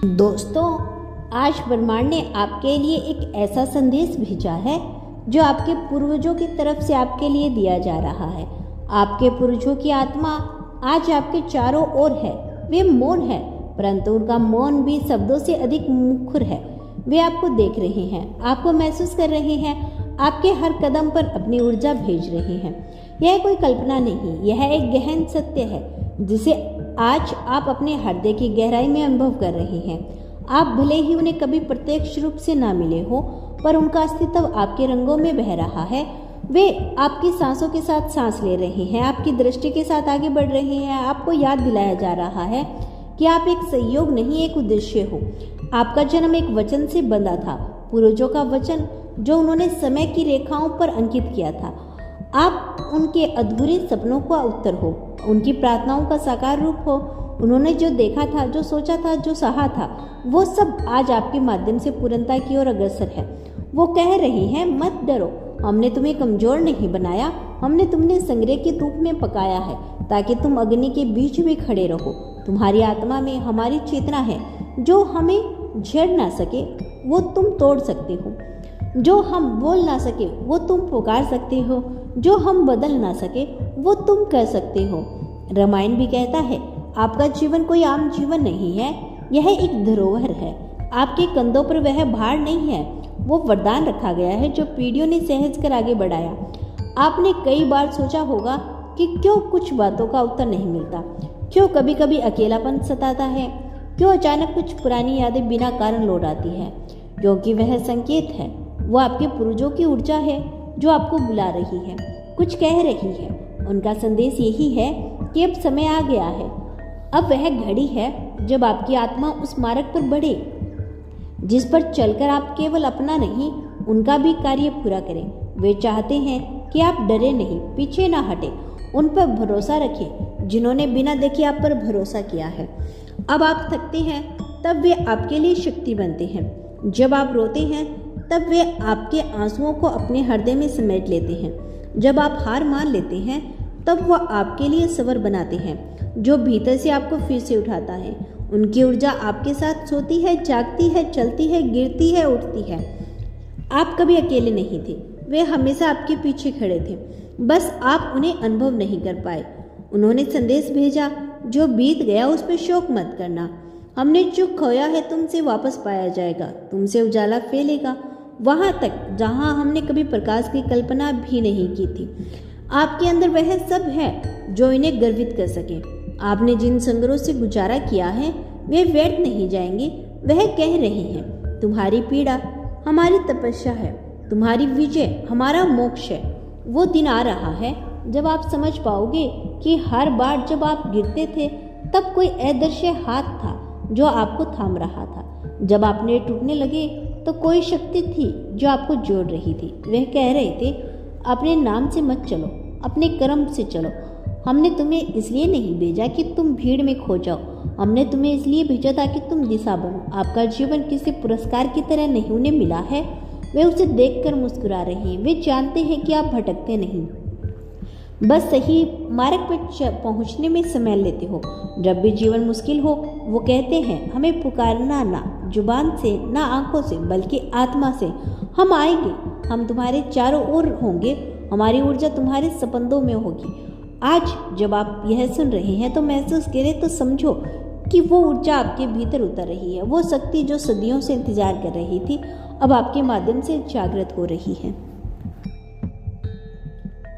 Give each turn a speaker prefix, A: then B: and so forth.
A: दोस्तों, आज ब्रह्मांड ने आपके लिए एक ऐसा संदेश भेजा है जो आपके पूर्वजों की तरफ से आपके लिए दिया जा रहा है। आपके पूर्वजों की आत्मा आज आपके चारों ओर है। वे मौन है, परंतु उनका मौन भी शब्दों से अधिक मुखर है। वे आपको देख रहे हैं, आपको महसूस कर रहे हैं, आपके हर कदम पर अपनी ऊर्जा भेज रहे हैं। यह कोई कल्पना नहीं, यह एक गहन सत्य है जिसे आज आप अपने हृदय की गहराई में अनुभव कर रहे हैं। आप भले ही उन्हें कभी प्रत्यक्ष रूप से ना मिले हो, पर उनका अस्तित्व आपके रंगों में बह रहा है। वे आपकी सांसों के साथ सांस ले रहे हैं, आपकी दृष्टि के साथ आगे बढ़ रहे हैं। आपको याद दिलाया जा रहा है कि आप एक संयोग नहीं, एक उद्देश्य हो। आपका जन्म एक वचन से बंधा था, पूर्वजों का वचन जो उन्होंने समय की रेखाओं पर अंकित किया था। आप उनके अधूरे सपनों का उत्तर हो, उनकी प्रार्थनाओं का साकार रूप हो। उन्होंने जो देखा था, जो सोचा था, जो सहा था, वो सब आज आपके माध्यम से पूर्णता की ओर अग्रसर है। वो कह रही हैं, मत डरो, हमने तुम्हें कमजोर नहीं बनाया, हमने तुम्हें संग्रह के धूप में पकाया है ताकि तुम अग्नि के बीच में खड़े रहो। तुम्हारी आत्मा में हमारी चेतना है। जो हमें झेड़ ना सके वो तुम तोड़ सकते हो, जो हम बोल ना सके वो तुम पुकार सकते हो, जो हम बदल ना सके वो तुम कर सकते हो। रामायण भी कहता है, आपका जीवन कोई आम जीवन नहीं है, यह एक धरोहर है। आपके कंधों पर वह भार नहीं है, वो वरदान रखा गया है जो पीढ़ियों ने सहज कर आगे बढ़ाया। आपने कई बार सोचा होगा कि क्यों कुछ बातों का उत्तर नहीं मिलता, क्यों कभी कभी अकेलापन सताता है, क्यों अचानक कुछ पुरानी यादें बिना कारण लौट आती है। क्योंकि वह संकेत है, वो आपके पूर्वजों की ऊर्जा है जो आपको बुला रही है, कुछ कह रही है। उनका संदेश यही है कि अब समय आ गया है। अब वह घड़ी है जब आपकी आत्मा उस मार्ग पर बढ़े जिस पर चलकर आप केवल अपना नहीं, उनका भी कार्य पूरा करें। वे चाहते हैं कि आप डरे नहीं, पीछे ना हटे, उन पर भरोसा रखें जिन्होंने बिना देखे आप पर भरोसा किया है। अब आप थकते हैं तब वे आपके लिए शक्ति बनते हैं। जब आप रोते हैं तब वे आपके आंसुओं को अपने हृदय में समेट लेते हैं। जब आप हार मान लेते हैं तब वह आपके लिए सबर बनाते हैं जो भीतर से आपको फिर से उठाता है। उनकी ऊर्जा आपके साथ सोती है, जागती है, चलती है, गिरती है, उठती है। आप कभी अकेले नहीं थे, वे हमेशा आपके पीछे खड़े थे, बस आप उन्हें अनुभव नहीं कर पाए। उन्होंने संदेश भेजा, जो बीत गया उस पर शोक मत करना। हमने जो खोया है तुमसे वापस पाया जाएगा, तुमसे उजाला फैलेगा वहां तक जहां हमने कभी प्रकाश की कल्पना भी नहीं की थी। आपके अंदर वह सब है जो इन्हें गर्वित कर सके। आपने जिन संग्रहों से गुजारा किया है वे व्यर्थ नहीं जाएंगे। वह कह रही हैं, तुम्हारी पीड़ा हमारी तपस्या है, तुम्हारी विजय हमारा मोक्ष है। वो दिन आ रहा है जब आप समझ पाओगे कि हर बार जब आप गिरते थे तब कोई अदृश्य हाथ था जो आपको थाम रहा था। जब आपने टूटने लगे तो कोई शक्ति थी जो आपको जोड़ रही थी। वह कह रहे थे, अपने नाम से मत चलो, अपने कर्म से चलो। हमने तुम्हें इसलिए नहीं भेजा कि तुम भीड़ में खो जाओ, हमने तुम्हें इसलिए भेजा ताकि तुम दिशा बनो। आपका जीवन किसी पुरस्कार की तरह नहीं उन्हें मिला है। वे उसे देखकर मुस्कुरा रहे हैं। वे जानते हैं कि आप भटकते नहीं, बस सही मार्ग पर पहुंचने में समय लेते हो। जब भी जीवन मुश्किल हो वो कहते हैं, हमें पुकारना ना जुबान से, ना आंखों से, बल्कि आत्मा से। हम आएंगे, हम तुम्हारे चारों ओर होंगे, हमारी ऊर्जा तुम्हारे सपनों में होगी। आज जब आप यह सुन रहे हैं तो महसूस करें, तो समझो कि वो ऊर्जा आपके भीतर उतर रही है। वो शक्ति जो सदियों से इंतजार कर रही थी अब आपके माध्यम से जागृत हो रही है।